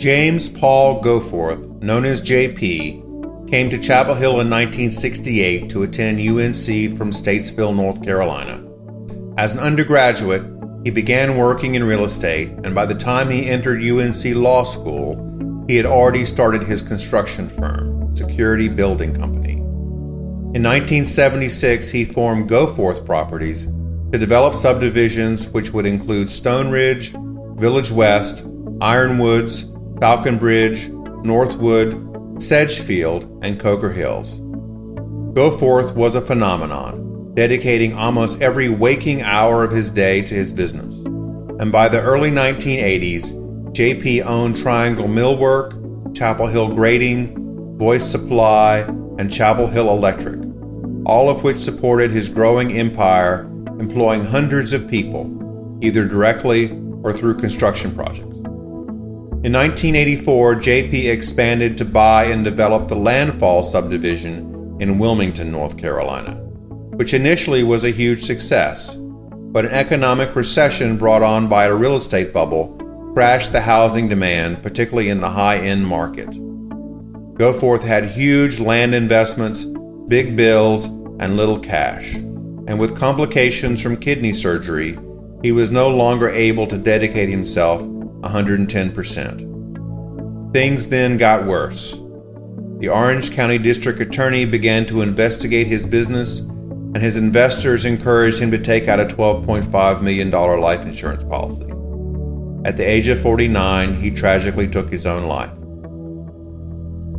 James Paul Goforth, known as JP, came to Chapel Hill in 1968 to attend UNC from Statesville, North Carolina. As an undergraduate, he began working in real estate, and by the time he entered UNC Law School, he had already started his construction firm, Security Building Company. In 1976, he formed Goforth Properties to develop subdivisions which would include Stone Ridge, Village West, Ironwoods, Falcon Bridge, Northwood, Sedgefield, and Coker Hills. Goforth was a phenomenon, dedicating almost every waking hour of his day to his business. And by the early 1980s, JP owned Triangle Millwork, Chapel Hill Grading, Voice Supply, and Chapel Hill Electric, all of which supported his growing empire, employing hundreds of people, either directly or through construction projects. In 1984, JP expanded to buy and develop the Landfall subdivision in Wilmington, North Carolina, which initially was a huge success, but an economic recession brought on by a real estate bubble crashed the housing demand, particularly in the high-end market. Goforth had huge land investments, big bills, and little cash, and with complications from kidney surgery, he was no longer able to dedicate himself 110%. Things then got worse. The Orange County District Attorney began to investigate his business, and his investors encouraged him to take out a $12.5 million life insurance policy. At the age of 49, he tragically took his own life.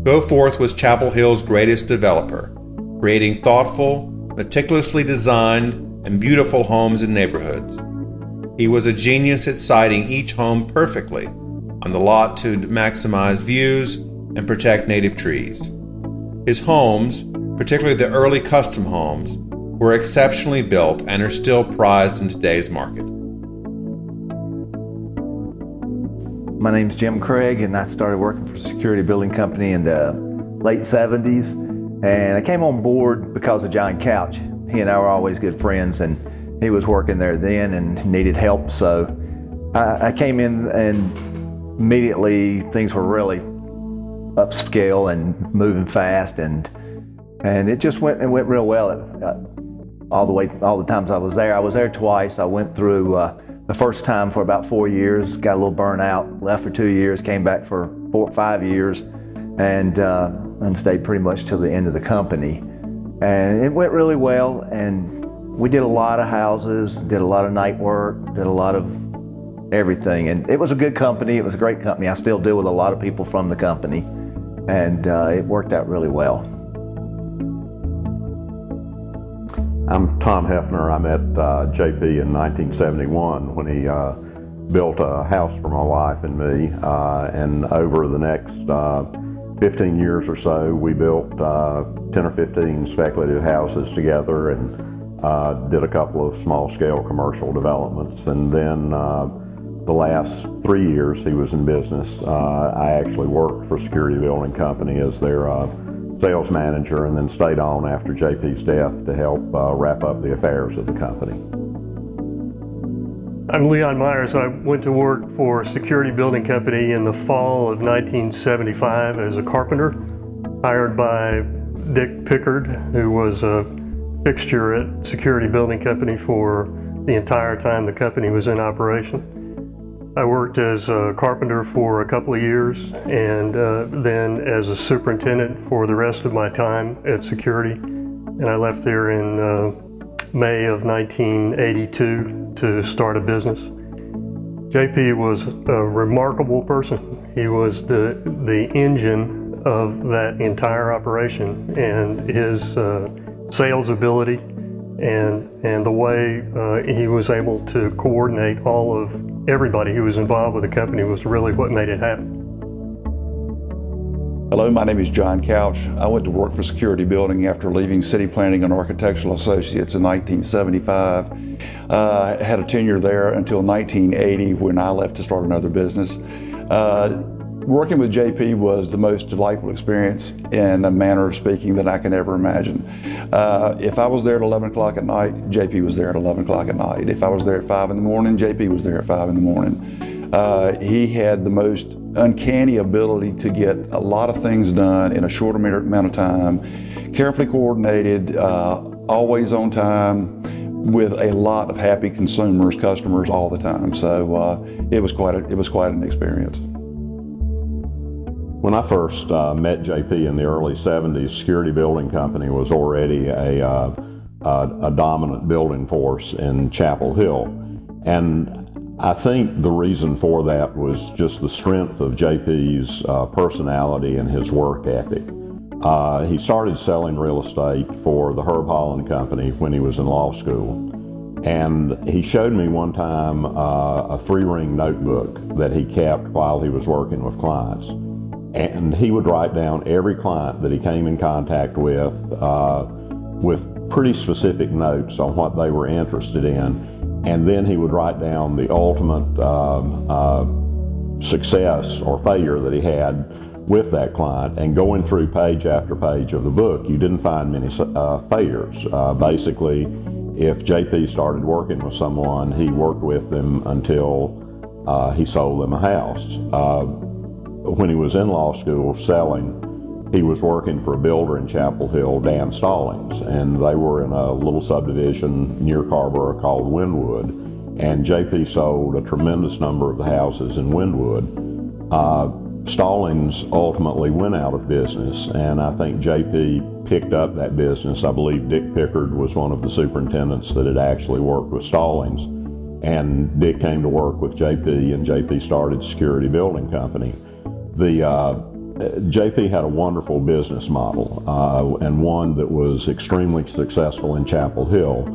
Goforth was Chapel Hill's greatest developer, creating thoughtful, meticulously designed, and beautiful homes and neighborhoods. He was a genius at siting each home perfectly on the lot to maximize views and protect native trees. His homes, particularly the early custom homes, were exceptionally built and are still prized in today's market. My name's Jim Craig, and I started working for a security building company in the late 70s. And I came on board because of John Couch. He and I were always good friends, and he was working there then and needed help. So I came in, and immediately things were really upscale and moving fast, and it just went real well. All the times I was there twice. I went through the first time for about 4 years, got a little burnt out, left for 2 years, came back for 4 or 5 years, and stayed pretty much till the end of the company. And it went really well, and we did a lot of houses, did a lot of night work, did a lot of everything. And it was a good company, it was a great company. I still deal with a lot of people from the company, and it worked out really well. I'm Tom Hefner. I met JP in 1971 when he built a house for my wife and me, and over the next 15 years or so, we built 10 or 15 speculative houses together and did a couple of small-scale commercial developments. And then the last 3 years he was in business, I actually worked for Security Building Company as their sales manager, and then stayed on after JP's death to help wrap up the affairs of the company. I'm Leon Myers. I went to work for Security Building Company in the fall of 1975 as a carpenter, hired by Dick Pickard, who was a fixture at Security Building Company for the entire time the company was in operation. I worked as a carpenter for a couple of years, and then as a superintendent for the rest of my time at Security. And I left there in May of 1982 to start a business. JP was a remarkable person. He was the engine of that entire operation, and his sales ability and the way he was able to coordinate all of everybody who was involved with the company was really what made it happen. Hello, my name is John Couch. I went to work for Security Building after leaving City Planning and Architectural Associates in 1975. I had a tenure there until 1980 when I left to start another business. Working with JP was the most delightful experience in a manner of speaking that I can ever imagine. If I was there at 11 o'clock at night, JP was there at 11 o'clock at night. If I was there at 5 in the morning, JP was there at 5 in the morning. He had the most uncanny ability to get a lot of things done in a short amount of time, carefully coordinated, always on time, with a lot of happy customers all the time. So it was quite an experience. When I first met JP in the early 70s, Security Building Company was already a dominant building force in Chapel Hill. And I think the reason for that was just the strength of JP's personality and his work ethic. He started selling real estate for the Herb Holland Company when he was in law school. And he showed me one time a 3-ring notebook that he kept while he was working with clients. And he would write down every client that he came in contact with pretty specific notes on what they were interested in. And then he would write down the ultimate success or failure that he had with that client. And going through page after page of the book, you didn't find many failures. Basically, if JP started working with someone, he worked with them until he sold them a house. When he was in law school selling, he was working for a builder in Chapel Hill, Dan Stallings, and they were in a little subdivision near Carrboro called Wynwood, and JP sold a tremendous number of the houses in Wynwood. Stallings ultimately went out of business, and I think JP picked up that business. I believe Dick Pickard was one of the superintendents that had actually worked with Stallings, and Dick came to work with JP, and JP started Security Building Company. JP had a wonderful business model, and one that was extremely successful in Chapel Hill.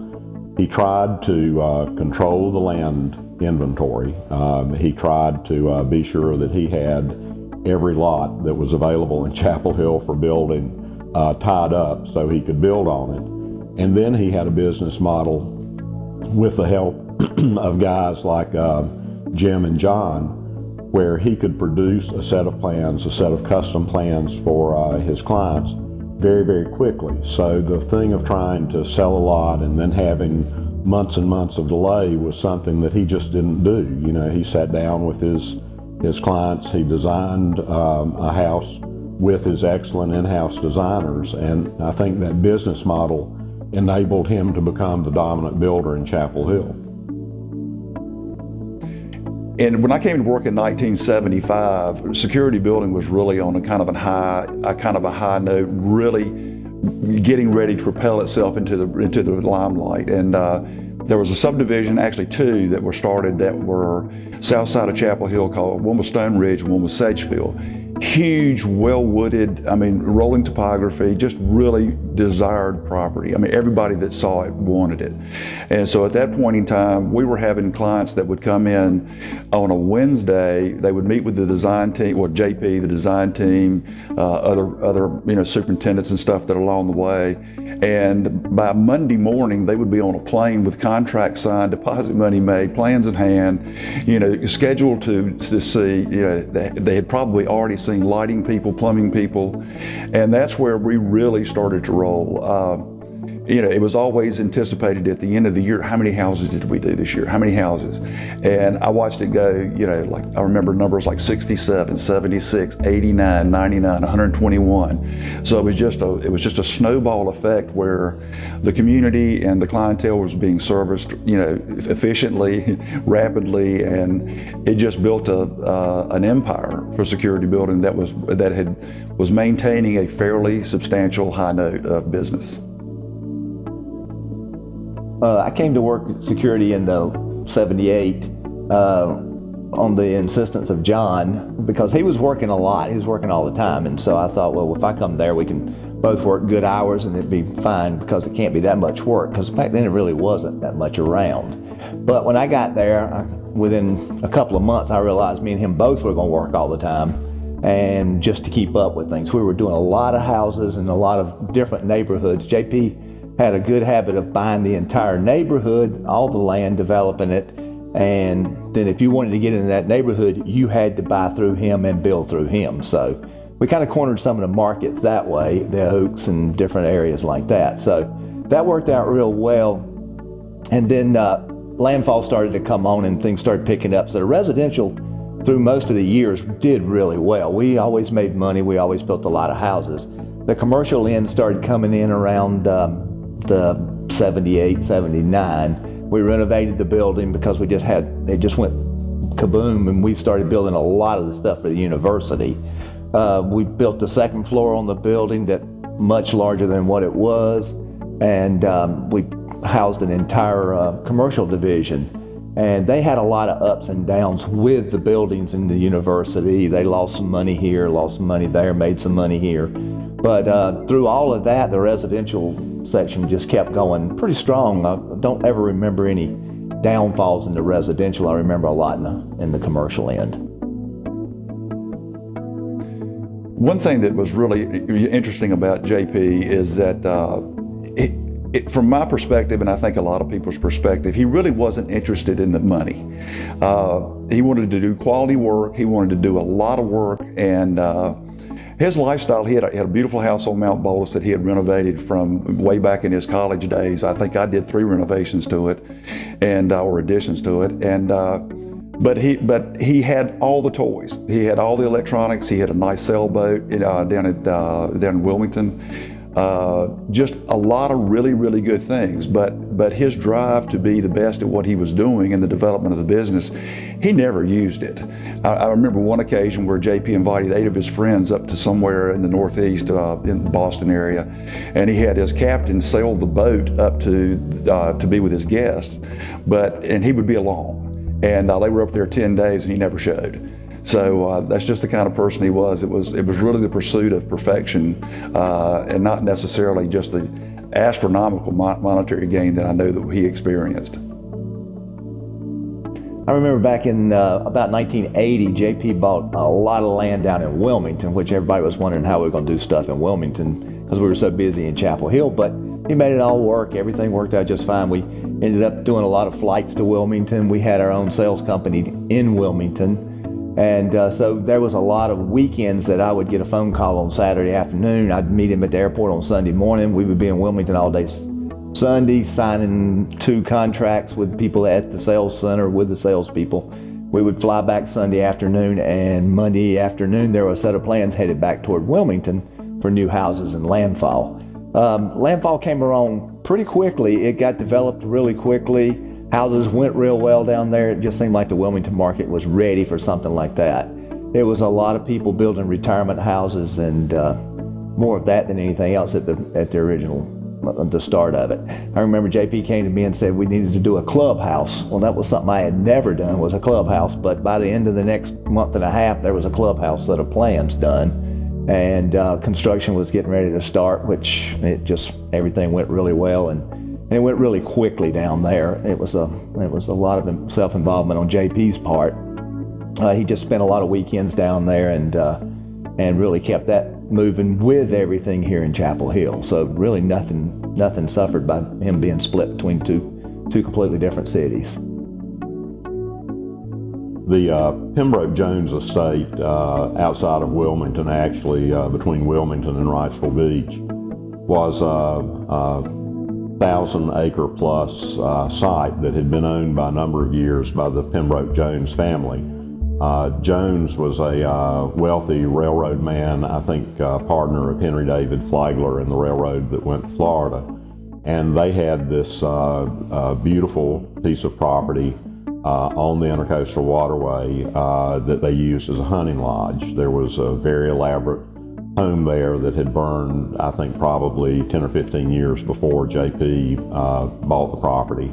He tried to control the land inventory. He tried to be sure that he had every lot that was available in Chapel Hill for building tied up so he could build on it. And then he had a business model with the help of guys like Jim and John, where he could produce a set of plans, a set of custom plans for his clients very, very quickly. So the thing of trying to sell a lot and then having months and months of delay was something that he just didn't do. You know, he sat down with his clients, he designed a house with his excellent in-house designers, and I think that business model enabled him to become the dominant builder in Chapel Hill. And when I came to work in 1975, security building was really on a kind of a high note, really getting ready to propel itself into the limelight. And there was a subdivision, actually 2, that were started that were south side of Chapel Hill, called one was Stone Ridge and one was Sedgefield. Huge, well-wooded, rolling topography, just really desired property. Everybody that saw it wanted it. And so at that point in time, we were having clients that would come in on a Wednesday. They would meet with the design team, or JP, the design team, other superintendents and stuff that are along the way. And by Monday morning, they would be on a plane with contracts signed, deposit money made, plans in hand, scheduled to see, they had probably already seen lighting people, plumbing people, and that's where we really started to roll. It was always anticipated at the end of the year, how many houses did we do this year? How many houses? And I watched it go, like I remember numbers like 67, 76, 89, 99, 121. So it was just a snowball effect where the community and the clientele was being serviced, efficiently, rapidly, and it just built an empire for security building that was maintaining a fairly substantial high note of business. I came to work at security in the 78 on the insistence of John, because he was working a lot. He was working all the time. And so I thought, well, if I come there, we can both work good hours and it'd be fine, because it can't be that much work, because back then it really wasn't that much around. But when I got there, within a couple of months, I realized me and him both were going to work all the time, and just to keep up with things. We were doing a lot of houses in a lot of different neighborhoods. JP had a good habit of buying the entire neighborhood, all the land, developing it, and then if you wanted to get into that neighborhood, you had to buy through him and build through him. So we kind of cornered some of the markets that way, the Oaks and different areas like that. So that worked out real well. And then landfall started to come on and things started picking up. So the residential through most of the years did really well. We always made money. We always built a lot of houses. The commercial end started coming in around the 78, 79. We renovated the building because it just went kaboom, and we started building a lot of the stuff for the university. We built the second floor on the building that much larger than what it was, and we housed an entire commercial division. And they had a lot of ups and downs with the buildings in the university. They lost some money here, lost some money there, made some money here. But through all of that, the residential section just kept going pretty strong. I don't ever remember any downfalls in the residential. I remember a lot in the commercial end. One thing that was really interesting about JP is that from my perspective, and I think a lot of people's perspective, he really wasn't interested in the money. He wanted to do quality work. He wanted to do a lot of work, and his lifestyle, he had a beautiful house on Mount Bolus that he had renovated from way back in his college days. I think I did 3 renovations to it, and or additions to it. And but he had all the toys. He had all the electronics. He had a nice sailboat down in Wilmington. Just a lot of really, really good things, but his drive to be the best at what he was doing in the development of the business, he never used it. I remember one occasion where JP invited 8 of his friends up to somewhere in the Northeast, in the Boston area, and he had his captain sail the boat up to be with his guests, and he would be alone, and they were up there 10 days and he never showed. So that's just the kind of person he was. It was really the pursuit of perfection, and not necessarily just the astronomical monetary gain that I know that he experienced. I remember back in about 1980, JP bought a lot of land down in Wilmington, which everybody was wondering how we were going to do stuff in Wilmington because we were so busy in Chapel Hill. But he made it all work. Everything worked out just fine. We ended up doing a lot of flights to Wilmington. We had our own sales company in Wilmington. And so there was a lot of weekends that I would get a phone call on Saturday afternoon. I'd meet him at the airport on Sunday morning. We would be in Wilmington all day Sunday, signing 2 contracts with people at the sales center with the salespeople. We would fly back Sunday afternoon, and Monday afternoon there was a set of plans headed back toward Wilmington for new houses and landfall. Landfall came around pretty quickly. It got developed really quickly. Houses went real well down there. It just seemed like the Wilmington market was ready for something like that. There was a lot of people building retirement houses and more of that than anything else at the start of it. I remember JP came to me and said we needed to do a clubhouse. Well, that was something I had never done, was a clubhouse, but by the end of the next month and a half, there was a clubhouse set of plans done, and construction was getting ready to start, which everything went really well, and it went really quickly down there. It was a lot of self-involvement on JP's part. He just spent a lot of weekends down there and really kept that moving with everything here in Chapel Hill. So really nothing suffered by him being split between two completely different cities. The Pembroke Jones estate outside of Wilmington, actually between Wilmington and Wrightsville Beach, was a 1,000-acre plus site that had been owned by a number of years by the Pembroke Jones family. Jones was a wealthy railroad man, I think partner of Henry David Flagler in the railroad that went to Florida. And they had this beautiful piece of property on the Intercoastal Waterway that they used as a hunting lodge. There was a very elaborate home there that had burned, I think, probably 10 or 15 years before JP bought the property.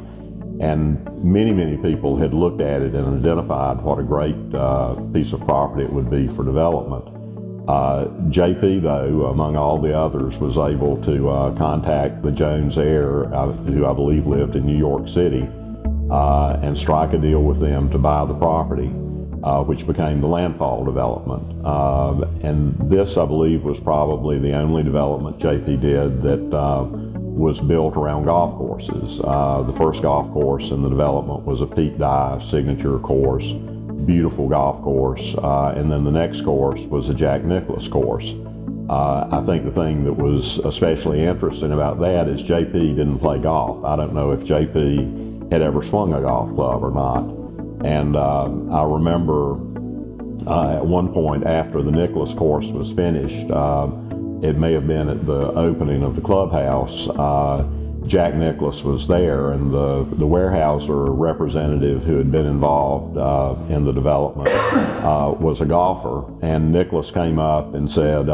And many people had looked at it and identified what a great piece of property it would be for development. JP, though, among all the others, was able to contact the Jones heir, who I believe lived in New York City, and strike a deal with them to buy the property, which became the landfall development. And this, I believe, was probably the only development JP did that was built around golf courses. The first golf course in the development was a Pete Dye signature course, beautiful golf course, and then the next course was a Jack Nicklaus course. I think the thing that was especially interesting about that is JP didn't play golf. I don't know if JP had ever swung a golf club or not. And I remember At one point after the Nicholas course was finished, it may have been at the opening of the clubhouse, Jack Nicholas was there, and the Weyerhaeuser representative who had been involved in the development was a golfer, and Nicholas came up and said,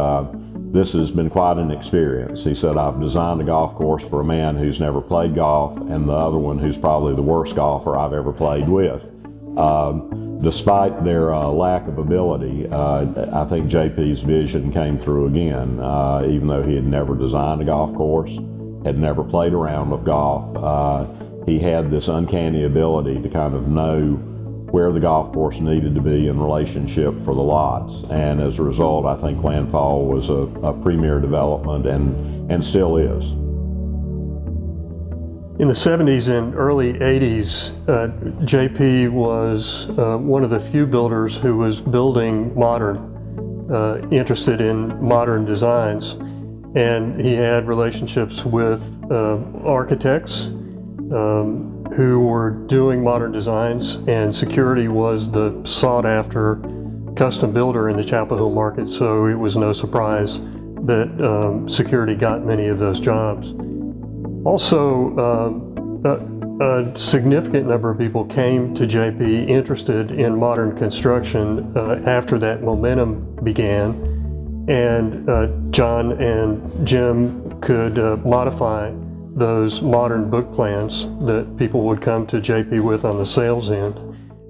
this has been quite an experience. He said, I've designed a golf course for a man who's never played golf, and the other one who's probably the worst golfer I've ever played with. Despite their lack of ability, I think JP's vision came through again, even though he had never designed a golf course, had never played around with golf. He had this uncanny ability to kind of know where the golf course needed to be in relationship for the lots. And as a result, I think Landfall was a premier development and still is. In the 70s and early 80s, JP was one of the few builders who was building modern, interested in modern designs. And he had relationships with architects who were doing modern designs, and Security was the sought-after custom builder in the Chapel Hill market, so it was no surprise that Security got many of those jobs. Also, a significant number of people came to JP interested in modern construction after that momentum began, and John and Jim could modify those modern book plans that people would come to JP with on the sales end.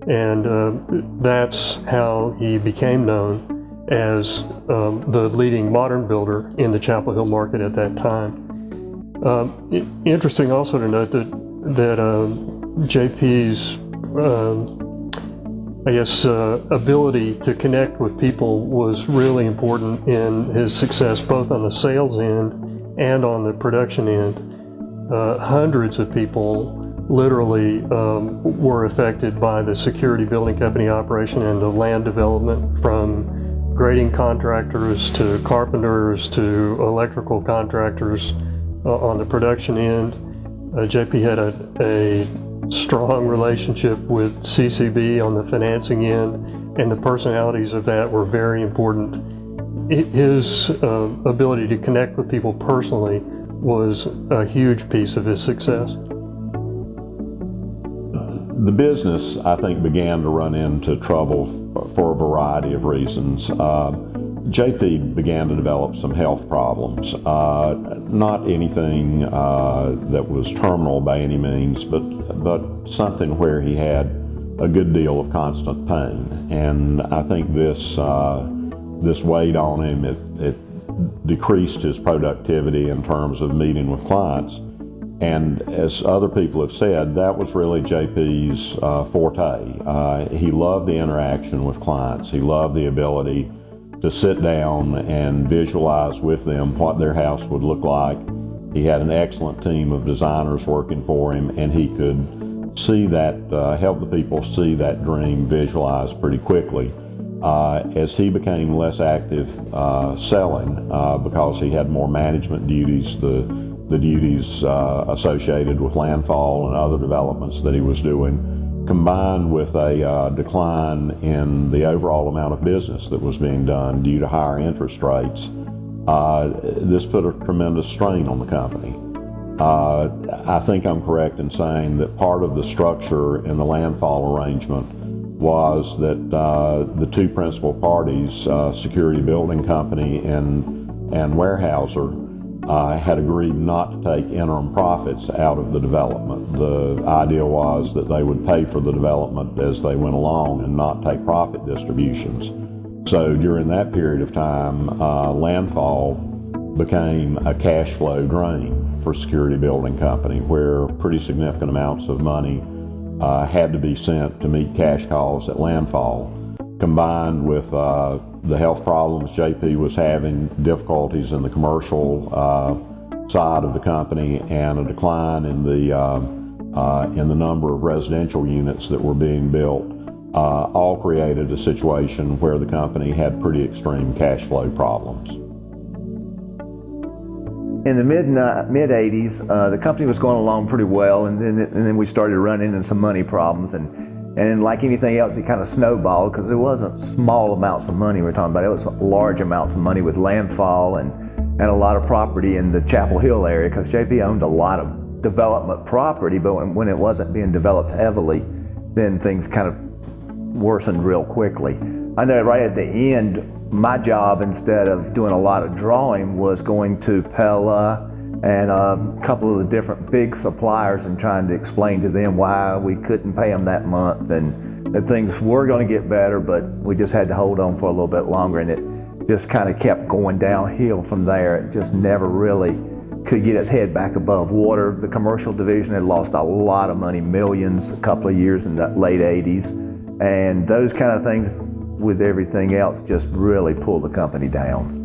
And that's how he became known as the leading modern builder in the Chapel Hill market at that time. Interesting also to note that JP's ability to connect with people was really important in his success, both on the sales end and on the production end. Hundreds of people literally were affected by the Security Building Company operation and the land development, from grading contractors to carpenters to electrical contractors on the production end. JP had a strong relationship with CCB on the financing end, and the personalities of that were very important. His ability to connect with people personally was a huge piece of his success. The business, I think, began to run into trouble for a variety of reasons. JP began to develop some health problems, not anything that was terminal by any means, but something where he had a good deal of constant pain. And I think this weighed on him. It decreased his productivity in terms of meeting with clients. And as other people have said, that was really JP's forte. He loved the interaction with clients. He loved the ability to sit down and visualize with them what their house would look like. He had an excellent team of designers working for him, and he could see that, help the people see that dream visualized pretty quickly. As he became less active selling, because he had more management duties, the duties associated with landfall and other developments that he was doing, combined with a decline in the overall amount of business that was being done due to higher interest rates, this put a tremendous strain on the company. I think I'm correct in saying that part of the structure in the landfall arrangement was that the two principal parties, Security Building Company and Weyerhaeuser, had agreed not to take interim profits out of the development. The idea was that they would pay for the development as they went along and not take profit distributions. So during that period of time, landfall became a cash flow drain for Security Building Company, where pretty significant amounts of money had to be sent to meet cash calls at landfall. Combined with the health problems JP was having, difficulties in the commercial side of the company, and a decline in the number of residential units that were being built, all created a situation where the company had pretty extreme cash flow problems. In the mid 80s, the company was going along pretty well, and then we started running into some money problems, and And like anything else, it kind of snowballed because it wasn't small amounts of money we're talking about. It was large amounts of money with landfall and a lot of property in the Chapel Hill area, because JP owned a lot of development property, but when it wasn't being developed heavily, then things kind of worsened real quickly. I know right at the end, my job, instead of doing a lot of drawing, was going to Pella and a couple of the different big suppliers and trying to explain to them why we couldn't pay them that month and that things were going to get better, but we just had to hold on for a little bit longer, and it just kind of kept going downhill from there. It just never really could get its head back above water. The commercial division had lost a lot of money, millions, a couple of years in the late 80s, and those kind of things with everything else just really pulled the company down.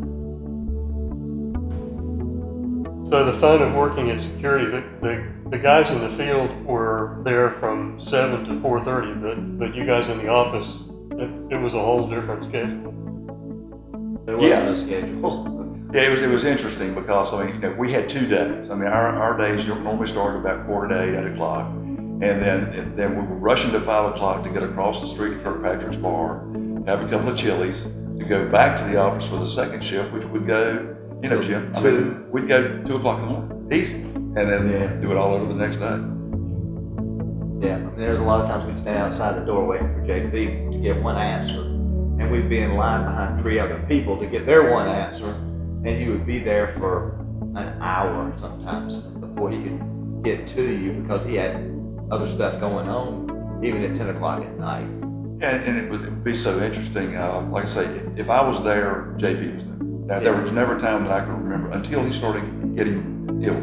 So the fun of working at security, the guys in the field were there from 7 to 4:30, but you guys in the office, it was a whole different schedule. There wasn't a schedule. Yeah, it was interesting because, I mean, we had 2 days. I mean, our days normally started about 8 o'clock. And then we were rushing to 5 o'clock to get across the street to Kirkpatrick's bar, have a couple of chilies, to go back to the office for the second shift, which would go, Jim, we'd go 2 o'clock in the morning, easy, and then do it all over the next day. Yeah, there's a lot of times we'd stand outside the door waiting for JP to get one answer, and we'd be in line behind 3 other people to get their one answer, and you would be there for an hour sometimes before he could get to you because he had other stuff going on, even at 10 o'clock at night. And it would be so interesting. Like I say, if I was there, JP was there. Now, there was never a time that I could remember until he started getting ill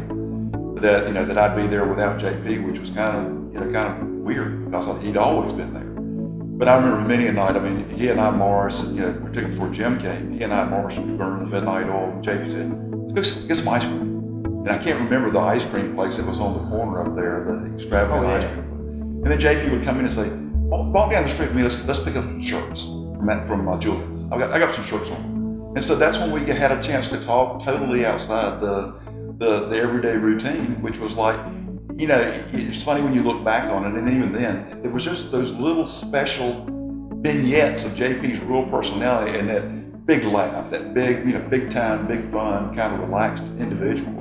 that I'd be there without JP, which was kind of weird because he'd always been there. But I remember many a night. I mean, he and I, Morris, particularly before Jim came, he and I, Morris, would burn the midnight oil. And JP said, "Let's go get some ice cream." And I can't remember the ice cream place that was on the corner up there, the extravagant ice cream. And then JP would come in and say, "Walk down the street with me. Let's pick up some shirts from Julian's. I got some shirts on." And so that's when we had a chance to talk totally outside the everyday routine, which was like, it's funny when you look back on it, and even then, it was just those little special vignettes of JP's real personality and that big laugh, that big time, big fun, kind of relaxed individual.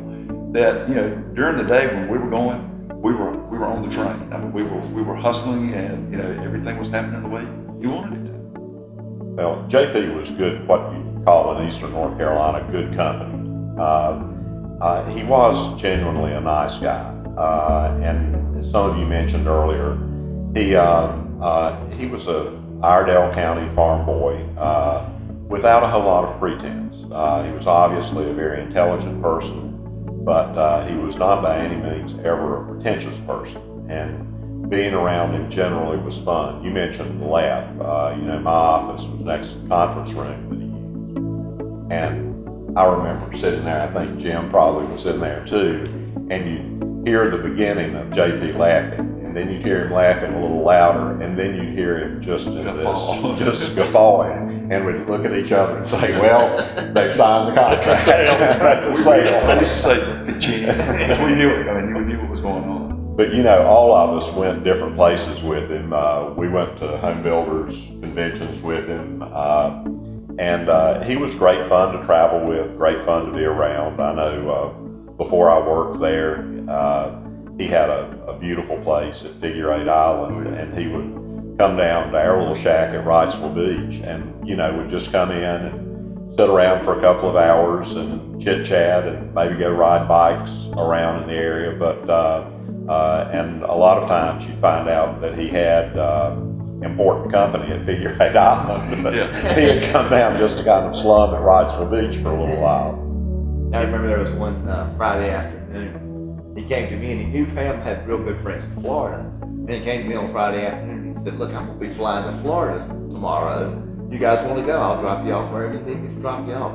That during the day when we were going, we were on the train. I mean, we were hustling, and everything was happening the way you wanted it to. Well, JP was good, what you call in Eastern North Carolina, good company. He was genuinely a nice guy, and as some of you mentioned earlier, he was a Iredell County farm boy without a whole lot of pretense. He was obviously a very intelligent person, but he was not by any means ever a pretentious person, and being around him generally was fun. You mentioned the laugh. My office was next to the conference room that he used, and I remember sitting there, I think Jim probably was in there too, and you hear the beginning of JP laughing, and then you hear him laughing a little louder, and then you hear him just guffawing, and we'd look at each other and say, "Well, they've signed the contract." That's a sale. I used to say, "Ka-ching." We knew what was going on. But all of us went different places with him. We went to home builders conventions with him, and he was great fun to travel with, great fun to be around. I know before I worked there, he had a beautiful place at Figure 8 Island, and he would come down to our little shack at Wrightsville Beach, and would just come in and sit around for a couple of hours and chit chat and maybe go ride bikes around in the area. But and a lot of times you'd find out that he had important company at Figure 8 Island. But he had come down just to kind of slum at Wrightsville Beach for a little while. I remember there was one Friday afternoon. He came to me, and he knew Pam had real good friends in Florida. And he came to me on Friday afternoon, and he said, "Look, I'm going to be flying to Florida tomorrow. You guys want to go? I'll drop you off wherever you need me to drop you off."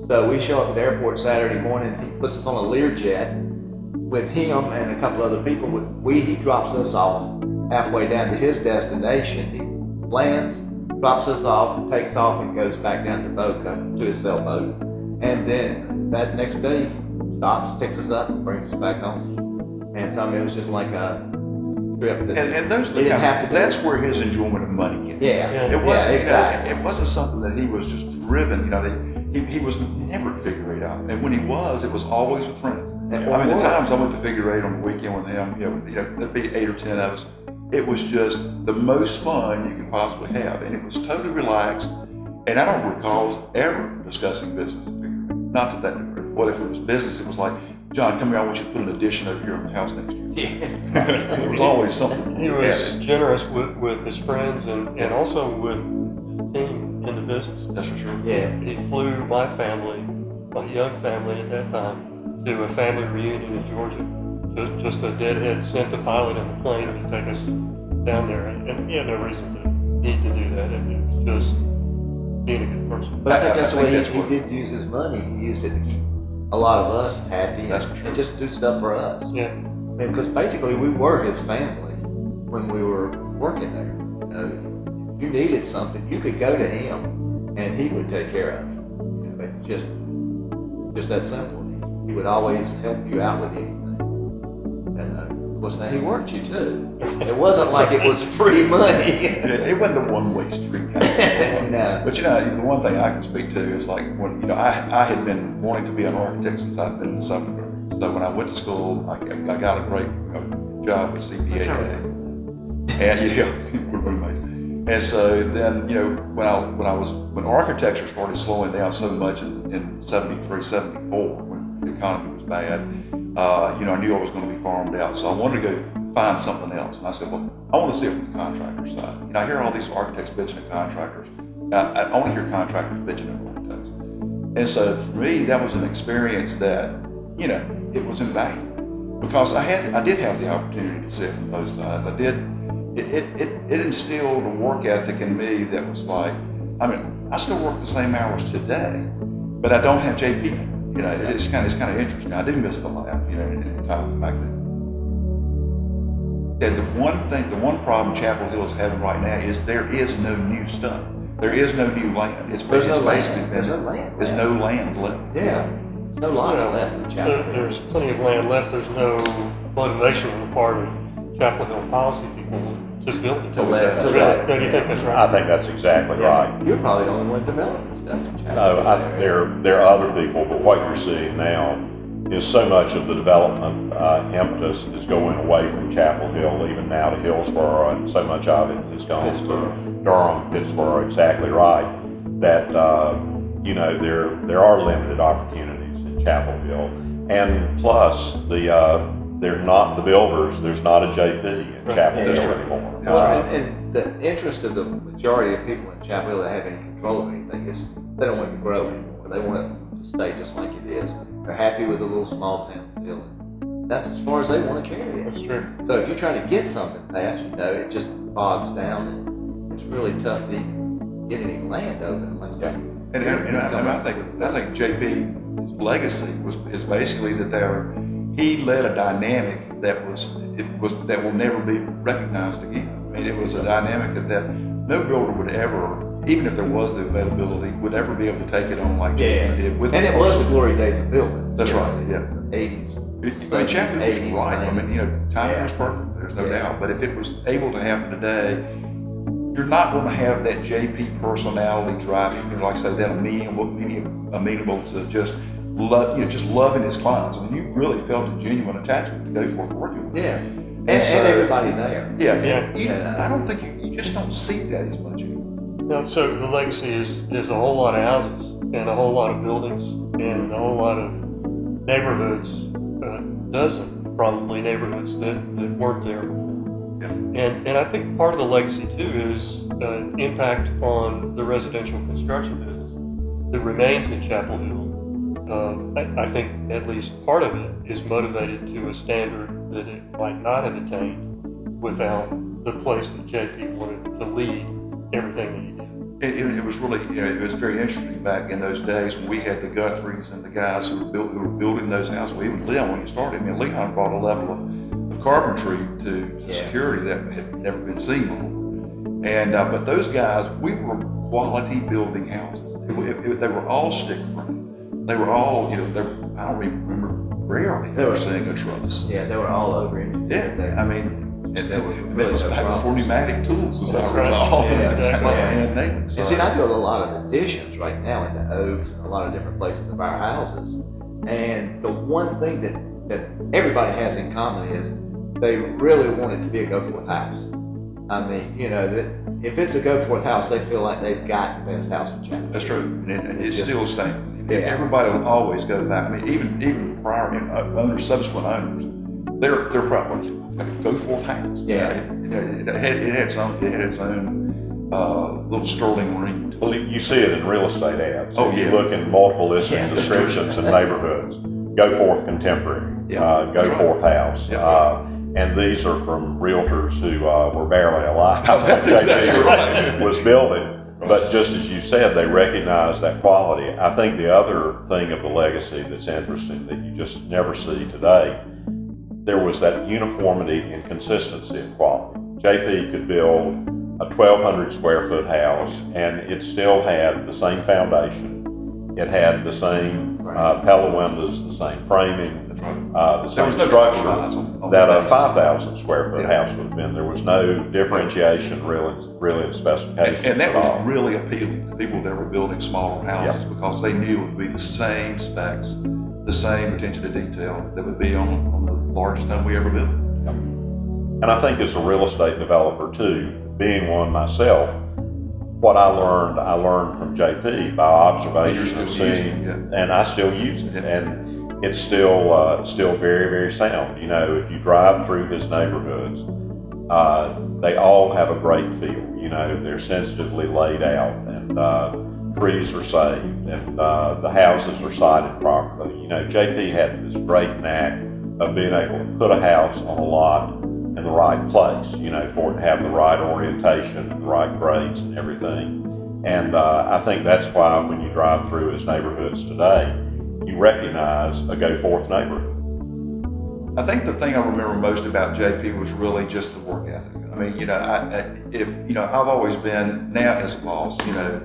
So we show up at the airport Saturday morning. He puts us on a Learjet with him and a couple other people. He drops us off halfway down to his destination. He lands, drops us off, takes off, and goes back down to Boca to his sailboat. And then that next day, stops, picks us up, and brings us back home. And so it was just like a trip. And those are He the didn't have to do that's it. where his enjoyment of money came in. Yeah, It wasn't exactly. it wasn't something that he was just driven. He was never at Figure Eight out, and when he was, it was always with friends. I mean, the times I went to Figure Eight on the weekend with him, there'd be 8 or 10 of us. It was just the most fun you could possibly have, and it was totally relaxed. And I don't recall us ever discussing business at Figure Eight. Not to that degree. What if it was business? It was like, John, come here. I want you to put an addition over here in the house next year. Yeah. There was always something. He was generous with his friends and also with his team in the business. That's for sure. Yeah. He flew my family, my young family at that time, to a family reunion in Georgia. Just a deadhead sent the pilot in the plane to take us down there, and he had no reason to need to do that. It was just being a good person. But I think that's the way what- he did use his money. He used it to keep a lot of us happy That's for sure. and just do stuff for us. Yeah. Because basically we were his family when we were working there. If you needed something, you could go to him and he would take care of it. It's just that simple. He would always help you out with anything. And of course now he worked you too. It wasn't like it was free money. It wasn't a one-way street kind of thing. No. But the one thing I can speak to is like when I had been wanting to be an architect since I'd been in the 7th grade. So when I went to school, I got a great job with CPAA, and we're roommates. And so then when architecture started slowing down so much in 73, 74, when the economy was bad, I knew I was going to be farmed out. So I wanted to go find something else. And I said, well, I want to see it from the contractor side. I hear all these architects bitching at contractors. I want to hear contractors bitching at architects. And so for me, that was an experience that, it was invaluable because I did have the opportunity to see it from both sides. It instilled a work ethic in me that was like, I still work the same hours today, but I don't have JP there. It's kind of interesting. I do miss the laugh, in the time back then. And the one problem Chapel Hill is having right now is there is no new stuff. There is no new land. There's no land. There's no land left. Yeah. There's no lots left in Chapel Hill. There's plenty of land left. There's no motivation on the part of Chapel Hill policy people to build it. To let- Don't you think that's right? I think that's exactly right. You're probably the only one developing stuff in Chapel No, Hill. I think there are other people, but what you're seeing now is so much of the development impetus is going away from Chapel Hill, even now to Hillsborough, and so much of it has gone to Durham, Pittsburgh. Exactly right. That there are limited opportunities in Chapel Hill, and plus they're not the builders. There's not a JP in Chapel Hill anymore. Well, and the interest of the majority of people in Chapel Hill that have any control of anything is they don't want it to grow anymore. They want it to stay just like it is. They're happy with a little small town feeling. That's as far as they want to carry it. That's true. So if you're trying to get something past, it just bogs down, and it's really tough to even get any land open. Like that. And I think JP's legacy is basically that he led a dynamic that will never be recognized again. It was a dynamic that no builder would ever, even if there was the availability, would ever be able to take it on like JP did. And it was the glory days of building. That's right. Yeah. The 80s. Chapel Hill was 80s, right. Timing was perfect. There's no doubt. But if it was able to happen today, you're not going to have that JP personality driving, like I say, that amenable to just loving his clients. You really felt a genuine attachment to Goforth working with. Yeah. And everybody there. Yeah. I don't think you just don't see that as much anymore. Now, so the legacy is a whole lot of houses and a whole lot of buildings and a whole lot of neighborhoods, a dozen probably neighborhoods that weren't there before. Yeah. And I think part of the legacy too is impact on the residential construction business that remains in Chapel Hill. I think at least part of it is motivated to a standard that it might not have attained without the place that JP wanted to lead everything that he did. It was really, it was very interesting back in those days when we had the Guthrie's and the guys who were building those houses. Even Leon, when he started, Leon brought a level of carpentry to security that had never been seen before. And but those guys, we were quality building houses. They were all stick frame. They were all, I don't even remember rarely ever seeing a truss. Yeah, they were all over engineered. Yeah, you And still it really was no back before problem. pneumatic tools, as I That's right. recall. Yeah, Exactly. yeah. Hand nailing. And see, I do a lot of additions right now in the Oaks and a lot of different places of our houses. And the one thing that everybody has in common is they really want it to be a Goforth house. I mean, you know, that if it's a Goforth house, they feel like they've got the best house in Chapel. That's true, and it Just- still stands. Yeah. Everybody will always go back. I mean, even prior owners, subsequent owners, they're probably Goforth house. Yeah. It had its own little sterling ring to it. Well, you see it in real estate ads. Oh, If you yeah. look in multiple listing Yeah, that's true. descriptions in neighborhoods, Goforth Contemporary, Yeah, that's Goforth House. Yeah. And these are from realtors who were barely alive when That's exactly JP right. was building. But just as you said, they recognize that quality. I think the other thing of the legacy that's interesting that you just never see today, there was that uniformity and consistency of quality. JP could build a 1,200 square foot house and it still had the same foundation. It had the same Pella windows, the same framing, That's right. the There same was no structure compromise on that the a base. 5,000 square foot Yeah. house would have been. There was no differentiation really in specifications And that at was all. really appealing to people that were building smaller houses because they knew it would be the same specs, the same attention to detail that would be on the largest home we ever built. And I think as a real estate developer too, being one myself, what I learned from JP by observation You're still and seeing, using it, and I still use it, Yeah. and it's still very, very sound. You know, if you drive through his neighborhoods, they all have a great feel. You know, they're sensitively laid out, and trees are saved, and the houses are sited properly. You know, JP had this great knack of being able to put a house on a lot in the right place, you know, for it to have the right orientation, the right grades and everything. And I think that's why when you drive through his neighborhoods today, you recognize a Goforth neighborhood. I think the thing I remember most about JP was really just the work ethic. I mean, you know, I've always been, now as a boss, you know,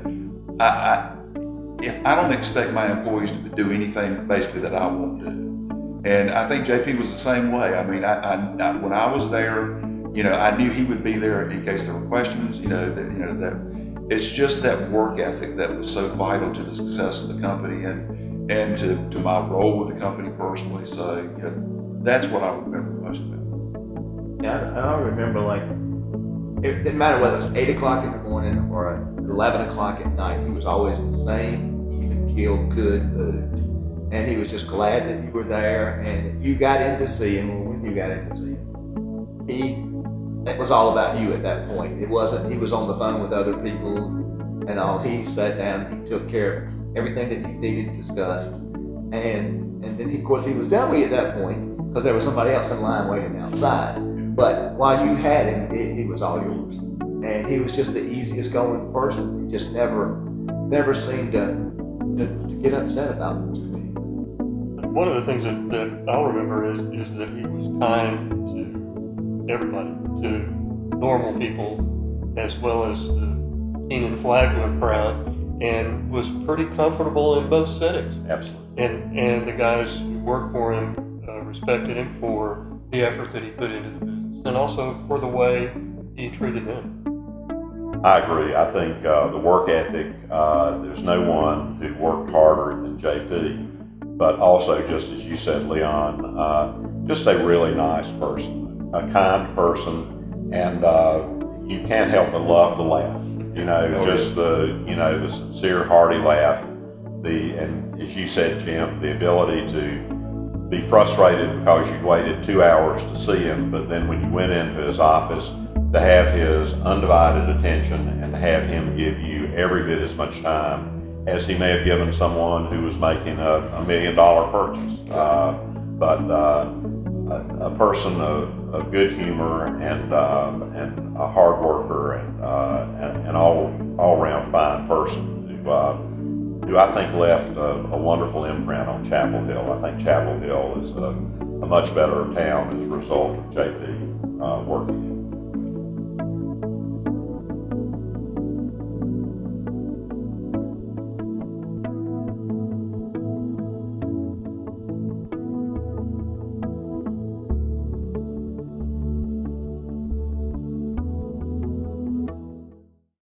if I don't expect my employees to do anything basically that I won't do. And I think JP was the same way. I mean, when I was there, you know, I knew he would be there in case there were questions. That it's just that work ethic that was so vital to the success of the company and to my role with the company personally. So you know, that's what I remember most about. Yeah, I remember like it didn't matter whether it was 8 o'clock in the morning or 11 o'clock at night. He was always the same, even keeled, good mood. And he was just glad that you were there. And if you got in to see him, or when you got in to see him, it was all about you at that point. It wasn't, he was on the phone with other people and all. He sat down, he took care of everything that you needed discussed. And then, of course, he was done with you at that point because there was somebody else in line waiting outside. But while you had him, he was all yours. And he was just the easiest going person. He just never seemed to get upset about it. One of the things that I'll remember is that he was kind to everybody, to normal people, as well as the Keenan Flagler crowd, and was pretty comfortable in both settings. Absolutely. And the guys who worked for him respected him for the effort that he put into the business, and also for the way he treated them. I agree. I think the work ethic, there's no one who worked harder than JP. But also, just as you said, Leon, just a really nice person, a kind person, and you can't help but love the laugh. You know, just the sincere, hearty laugh. And as you said, Jim, the ability to be frustrated because you waited 2 hours to see him, but then when you went into his office, to have his undivided attention and to have him give you every bit as much time as he may have given someone who was making a $1 million purchase. But a person of good humor and a hard worker and an all-round fine person who I think left a wonderful imprint on Chapel Hill. I think Chapel Hill is a much better town as a result of JP working